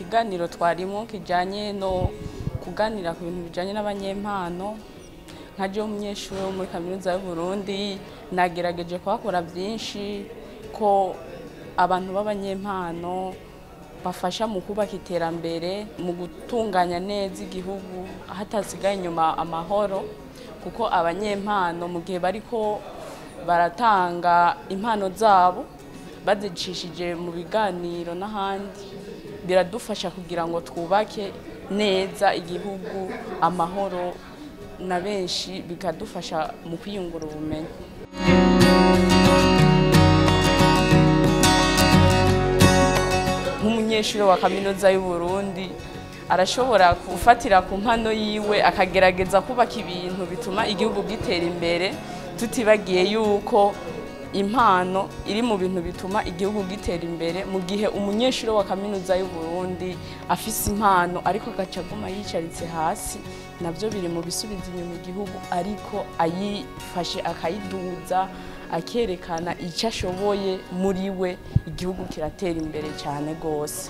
kiganiro twarimo kijanye no kuganira ku bintu bijanye n'abanyempano nkaje umunyeshuri wo muri kaminuza y'u Burundi nagerageje kuhakora byinshi ko abantu b'abanyempano bafasha mu kubaka iterambere mu gutunganya neza igihugu hatasigaye inyuma amahoro kuko abanyempano mu gihe bariko baratanga impano zabo bazicishije mu biganiro n'ahandi biradufasha kugira ngo twubake neza igihugu amahoro na benshi bikadufasha mu kwiyungura ubumenyi. Nk'umunyeshuri wa kaminuza y'u Burundi arashobora gufatira ku mpano yiwe akagerageza kubaka ibintu bituma igihugu gitera imbere tutibagiye yuko impano iri mu bintu bituma igihugu gitera imbere mu gihe umunyeshuri wa kaminuza y'u Burundi afise impano ariko agacaguma yicaritse hasi navyo biri mu bisubiza inyuma igihugu ariko ayifashe akayiduza akerekana icyo ashoboye muri we igihugu kiratera imbere cyane gose.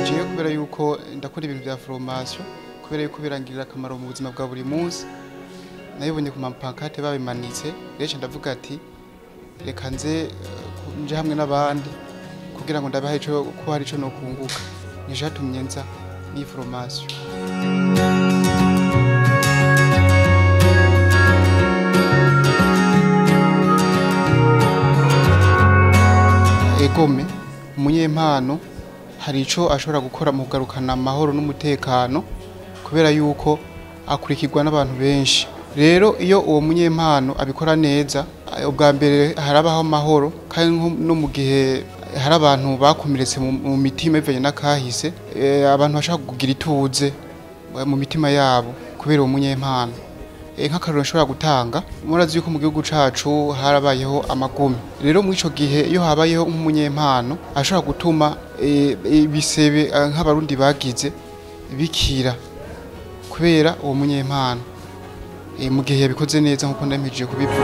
Jiye kubera yuko ndakora ibintu bya formation kubera yuko birangirira akamaro mu buzima bwa buri munsi nayibonye ku mapankate babimanitse rero ndavuga ati reka nje hamwe n'abandi kugira ngo ndabahe ico ko hari ico no kunguka nishatumye nza ni formation. Egome umunyempano hari ico ashobora gukora mu kugarukana amahoro n'umutekano kubera yuko akurikirwa n'abantu benshi. Rero iyo uwo munyempano abikora neza ubwa mbere harabaho amahoro kandi no mu gihe hari abantu bakomeretse mu mitima bivanye n'akahise abantu bashaka kugira ituze mu mitima yabo kubera uwo munyempano. Nk'akarero nshobora gutanga murazi yuko mu gihugu cacu harabayeho amagumi. Rero mu ico gihe iyo habayeho nk'umunyempano ashobora gutuma ibisebe nk'abarundi bagize bikira kubera uwo munyempano mu gihe yabikoze neza nkuko ndamije kubivuga.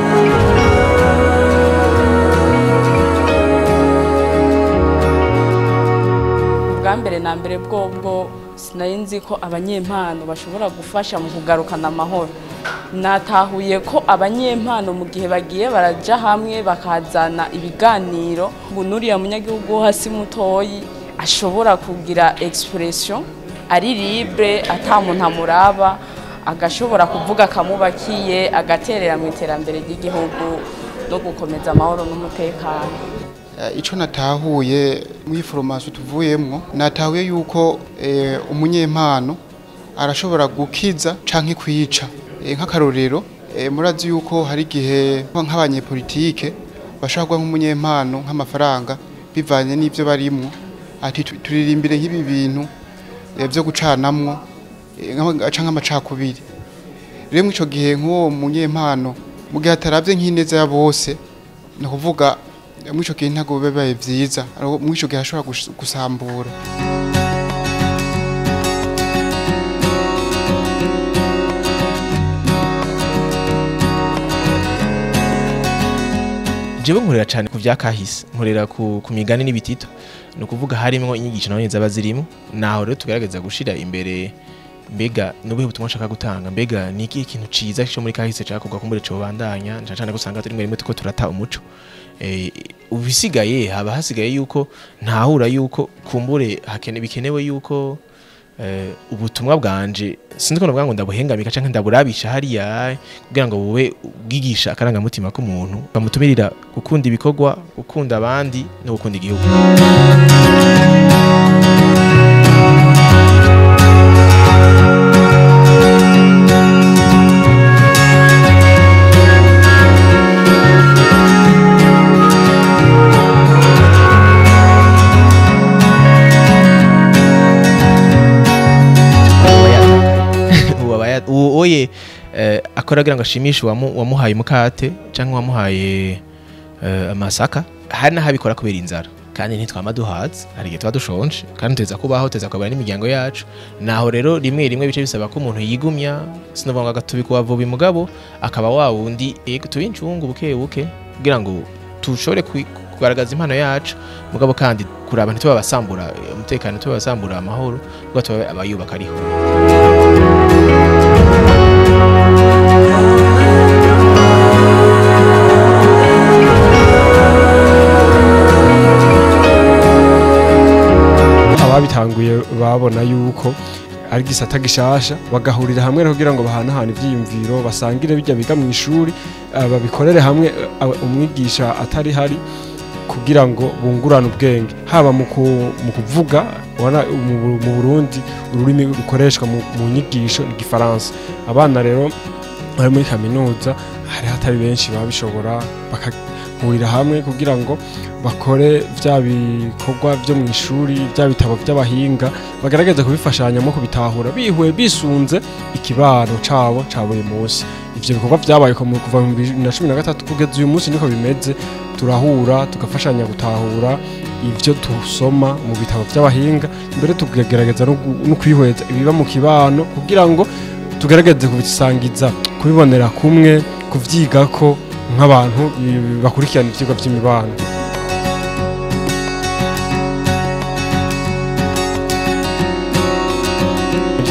Ubwa mbere na mbere bwobwo sinari nzi ko abanyempano bashobora gufasha mu kugarukana amahoro. Natahuye ko abanyempano mu gihe bagiye baraja hamwe bakazana ibiganiro nuriya munyagihugu hasi mutoyi ashobora kugira expression ari libre ata muntu amuraba agashobora kuvuga akamubakiye agaterera mu iterambere ry'igihugu no gukomeza amahoro n'umutekano. Ico natahuye mu formation tuvuyemwo natahuye yuko umunyempano arashobora gukiza canke kwica. Nk'akarorero murazi yuko hari gihe nk'abanyepolitike bashaka nk'umunyempano nk'amafaranga bivanye n'ivyo barimwo ati turirimbire nk'ibi bintu byo gucanamwo canke amacakubiri. Rero ico gihe nk'uwo munyempano mu gihe ataravye nk'ineza ya bose ni kuvuga mu ico gihe ntago bibaye vyiza mu ico gihe ashobora gusambura. Jewe nkorera cyane ku vyakahise nkorera ku migani n'ibitito no kuvuga harimo inyigisho n'abanyeza bazirimo naho rero tugerageza gushira imbere mbega nubuhe butumwa nshaka gutanga mbega niki ikintu ciza cyo muri kahise cyakorwa kumbure cyo bandanya cyane gusanga turi rimwe tuko turata umuco ubisigaye haba hasigaye yuko ntahura yuko kumbure bikenewe yuko ubutumwa bwanje sinzi ko navuga ngo ndabuhengamika canke ndaburabisha hariya kugira ngo bube bwigisha akaranga mutima k'umuntu bamutumirira gukunda ibikorwa gukunda abandi no gukunda igihugu. Oye akoragira ngo ashimishe wamuhaye mukate cyangwa wamuhaye amasaka hari nahabikora kubera inzara kandi ntitwama duhaze hari gihe twadushonje kandi teza kubaho teza kwabana n'imiryango yacu naho rero rimwe bice bisaba ko umuntu yigumya sinovuga agatubika wavuba imugabo akaba wa wundi tuyincungu buke kugira ngo tushore kugaragaza impano yacu mugabo kandi kuraba ntitubabasambura umutekano tubasambura amahoro kuko tuba abayubaka ariho. Ababitanguye babona yuko ari gisata gishasha bagahurira hamwe kugira ngo bahanahane ivyiyumviro basangire bijya biga mu ishuri babikorere hamwe umwigisha atari hari kugira ngo bungurane ubwenge haba mu kuvuga mu Burundi ururimi rukoreshwa mu nyigisho ni Gifaransa. Abana rero bari muri kaminuza hari hatari benshi babishobora bakahurira hamwe kugira ngo bakore vya bikorwa byo mu ishuri bya bitabo by'abahinga bagaragaza kubifashanya mu kubitahura bihuye bisunze ikibaro cabo ca buri munsi. Ivyo bikorwa vyabaye kuva mu 2013 kugeza uyu munsi niko bimeze, turahura tugafashanya gutahura ivyo tusoma mu bitabo by'abahinga mbere tukagerageza no kwihweza ibiba mu kibano kugira ngo tugerageze kubisangiza kubibonera kumwe kuvyigako nk'abantu bakurikirana ivyigwa vy'imibano.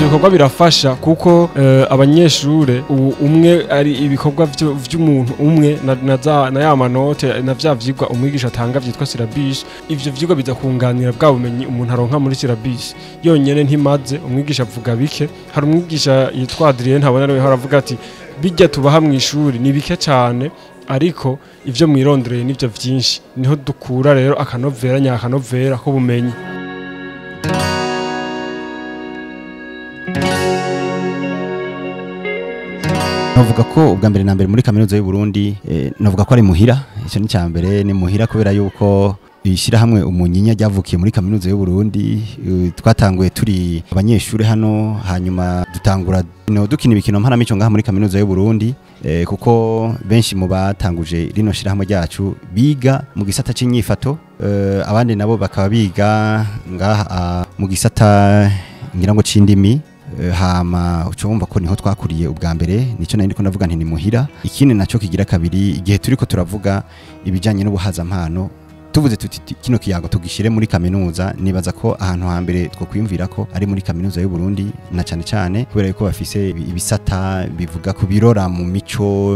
Ibikorwa birafasha kuko abanyeshure umwe ari ibikorwa vy'umuntu umwe na ya manote na vya vyigwa umwigisha atanga vyitwa syllabus. Ivyo vyigwa biza kunganira bwa bumenyi umuntu aronka muri syllabus yonyene ntimaze umwigisha avuga bike. Hari umwigisha yitwa Adrien ntabona rero haravuga ati bijya tubaha mu ishuri ni bike cyane ariko ivyo mwirondereye nivyo vyinshi, niho dukura rero akanovera nyakanovera ko bumenyi. Navuga ko ubwa mbere na mbere muri kaminuza y'u Burundi navuga ko ari muhira. Icyo ni cyambere ni muhira kubera yuko ishira hamwe umunyinya ryavukiye muri kaminuza y'u Burundi. Twatanguye turi abanyeshuri hano hanyuma dutangura dukina ibikino mpanamico ngaha muri kaminuza y'u Burundi kuko benshi mu batanguje rino shira hamwe ryacu biga mu gisata c'inyifato, abandi nabo bakaba biga ngaha mu gisata ngirango c'indimi. Hama ucumva ko niho twakuriye ubwa mbere nico nari ndiko ndavuga nti ni muhira. Ikindi naco kigira kabiri igihe turiko turavuga ibijanye n'ubuhaza mpano tuvuze tuti kino kiyago tugishire muri kaminuza, nibaza ko ahantu hambere two kwiyumvira ko ari muri kaminuza y'u Burundi na cyane cyane kubera yuko bafise ibisata bivuga ku birora mu mico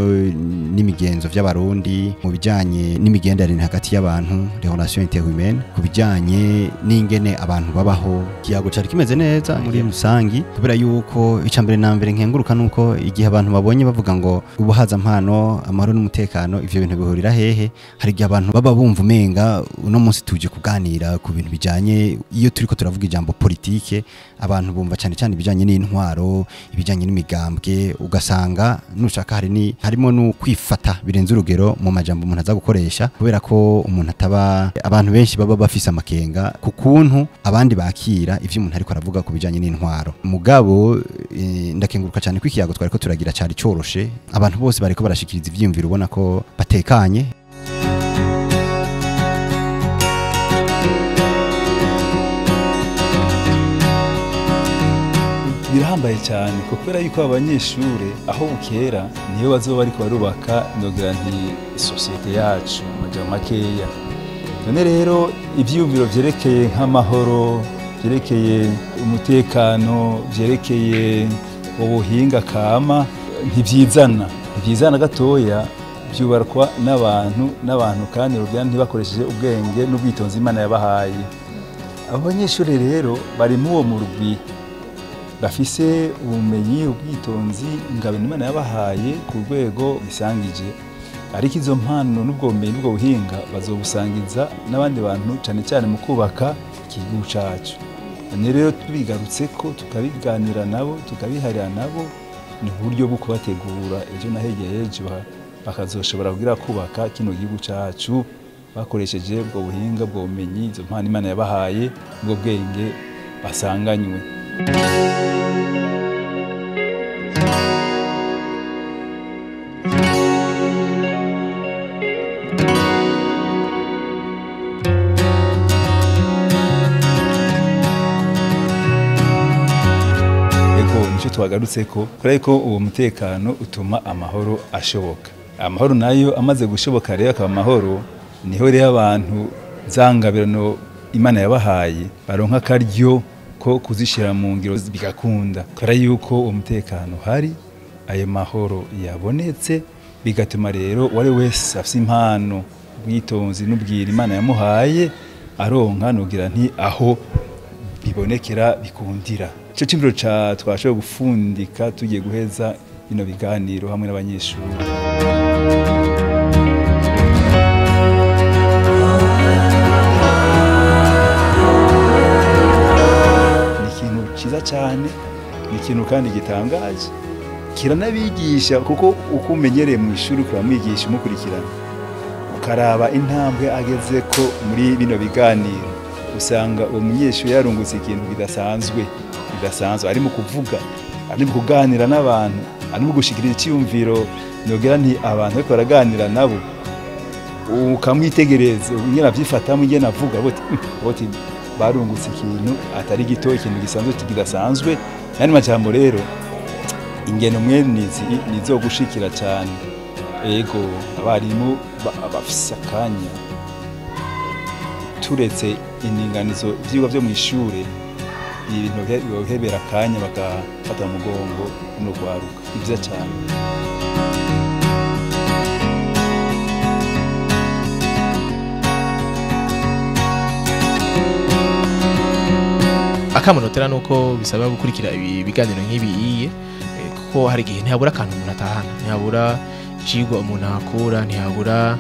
n'imigenzo by'abarundi, mu bijanye n'imigenderanire hagati y'abantu relation interhumaine, ku bijanye n'ingene abantu babaho. Kiyago cari kimeze neza muri rusangi kubera yuko icambere na mbere nkenguruka nuko igihe abantu babonye bavuga ngo ubuhaza mpano amahoro n'umutekano ivyo bintu bihurira hehe, hari igihe abantu baba bumva umenga uno munsi tuje kuganira ku bintu bijanye iyo turiko turavuga ijambo politike abantu bumva cyane cyane bijanye n'intwaro ibijanye n'imigambwe, ugasanga nushaka harimo no kwifata birenze urugero mu majambo umuntu aza gukoresha kubera ko umuntu ataba abantu benshi baba bafise amakenga ku kuntu abandi bakira ivyo umuntu ariko aravuga ku bijanye n'intwaro. Mugabo ndakenguruka cyane ko ikiyago twariko turagira cyari coroshe, abantu bose bariko barashikiriza ivyiyumviro ubona ko batekanye. Birahambaye cyane kubera yuko abanyeshure aho bukera niyo bazoba bariko barubaka ndogira nti societe yacu majama makeya. None rero ivyiyumviro vyerekeye nk'amahoro, vyerekeye umutekano, vyerekeye ubuhinga kama ntivyizana gatoya, byubarwa n'abantu kandi rugira ntibakoresheje ubwenge n'ubwitonzi Imana yabahaye. Abanyeshure rero bari mu uwo murwi bafise ubumenyi ubwitonzi ingabire Imana yabahaye ku rwego bisangije, ariko izo mpano n'ubwo bumenyi n'ubwo buhinga bazobusangiza n'abandi bantu cyane cyane mu kubaka igihugu cacu. Rero tubigarutse ko tukabiganira nabo tukabiharira nabo ni uburyo bwo kubategura ejo nahegeye ejo bakazoshobora kugira kubaka kino gihugu cacu bakoresheje ubwo buhinga ubwo bumenyi izo mpano Imana yabahaye ubwo bwenge basanganywe. Nicyo twagarutse ko kubera ko uwo mutekano utuma amahoro ashoboka. Amahoro nayo amaze gushoboka rero akaba amahoro niho rero abantu zangabirano Imana yabahaye baronka akaryo ko kuzishira mu ngiro bigakunda kubera yuko umutekano hari ayo mahoro yabonetse bigatuma rero wari wese afise impano bwitonzi n'ubwira Imana yamuhaye aronka nugira nti aho bibonekera bikundira ico cimbiro ca twashoboye gufundika tugiye guheza bino biganiro hamwe n'abanyeshuri. Ni ikintu ciza cyane, ni ikintu kandi gitangaje kiranabigisha kuko uko umenyereye mu ishuri kuramwigisha umukurikirana ukaraba intambwe ageze ko muri bino biganiro usanga uwo munyeshuri yarungutse ikintu bidasanzwe arimo kuvuga arimo kuganira n'abantu arimo gushikira icyumviro nogera nti abantu bariko baraganira nabo ukamwitegereza unyera vyifatamo ingene avuga boti barungutse ikintu atari gito ikintu gisanzwe kidasanzwe yani majambo rero ingeno mwenizi nizo gushikira cyane ego abarimu bafise akanya turetse ininganizo ivyigwa byo mu ishure ibintu byohebera akanya bagafata umugongo no gwaruka ivyo cyane. akamunotera nuko bisaba gukurikira ibiganiro nk'ibi kuko hari igihe ntihabura akantu umuntu atahana ntihabura icigwa umuntu akura ntihabura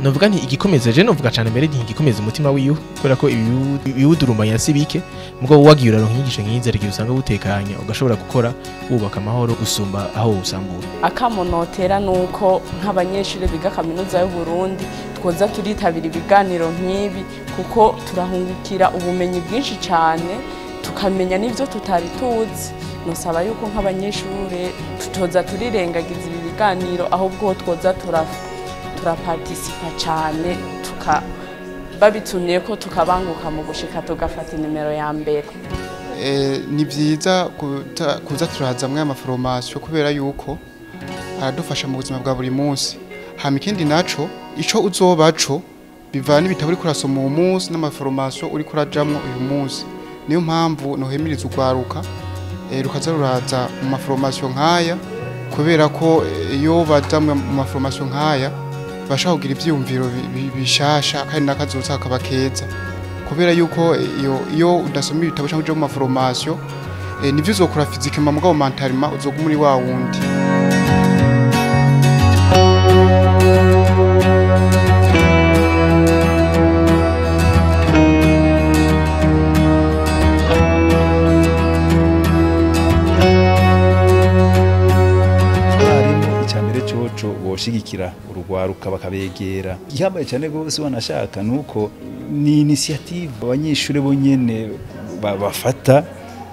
novuga nti igikomeza je novuga cyane mbere igikomeza umutima wiwe kubera ko ibiwudurumbanya sibike mugabo wagiye uraronka inyigisho nk'izi ariko usanga gutekanya ugashobora gukora wubaka amahoro gusumba aho usambura. Akamunotera nuko nk'abanyeshuri biga kaminuza y'u Burundi twoza turitabira ibiganiro nk'ibi kuko turahungukira ubumenyi bwinshi cyane tukamenya n'ivyo tutari tuzi. Nosaba yuko nk'abanyeshuri tutoza turirengagiza ibi biganiro ahubwo twoza turaparticipa cyane babitumye ko tukabanguka mu gushika tugafata nimero ya mbere. Ni byiza kuza turazamwe amaformation kubera yuko aradufasha mu buzima bwa buri munsi. Hama ikindi naco ico uzobaco bivana ibitabo uri kurasoma uwo munsi n'amaformation uri kurajamwo uyu munsi. Niyo mpamvu nohemiriza ugwaruka rukaza ruraza mu maformation nkaya kubera ko iyo bajamwe mu maformation nkaya bashaka kugira ivyumviro bishasha kandi nakazoza akaba keza kubera yuko iyo udasoma ibitabo cyangwa uje mu maformation nivyo uzokora physiquement mugabo mentalement uzoguma muri wa wundi. boshigikira urugwaruka bakabegera ihambaye cyane gose wanashaka nuko ni initiative abanyeshuri bonyene bafata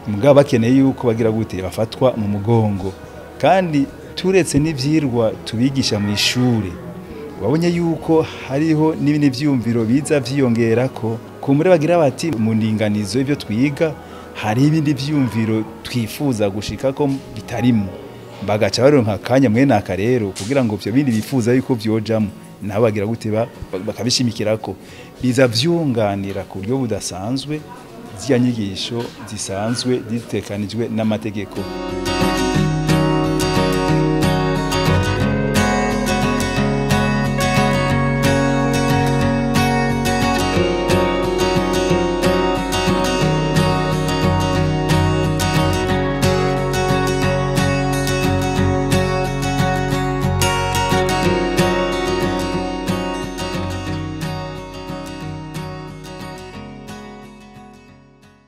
mugabo bakeneye yuko bagira gute bafatwa mu mugongo kandi turetse n'ivyirwa tubigisha mu ishuri wabonye yuko hariho n'ibindi vyumviro biza vyiyongerako kumure bagira bati mu ndinganizo ivyo twiga hari ibindi vyumviro twifuza gushikako bitarimo bagaca baronka akanya mwene aka rero kugira ngo byo bindi bifuza yuko vyojamo nabo bagira gute bakabishimikirako biza vyunganira ku buryo budasanzwe zya nyigisho zisanzwe zitekanijwe n'amategeko.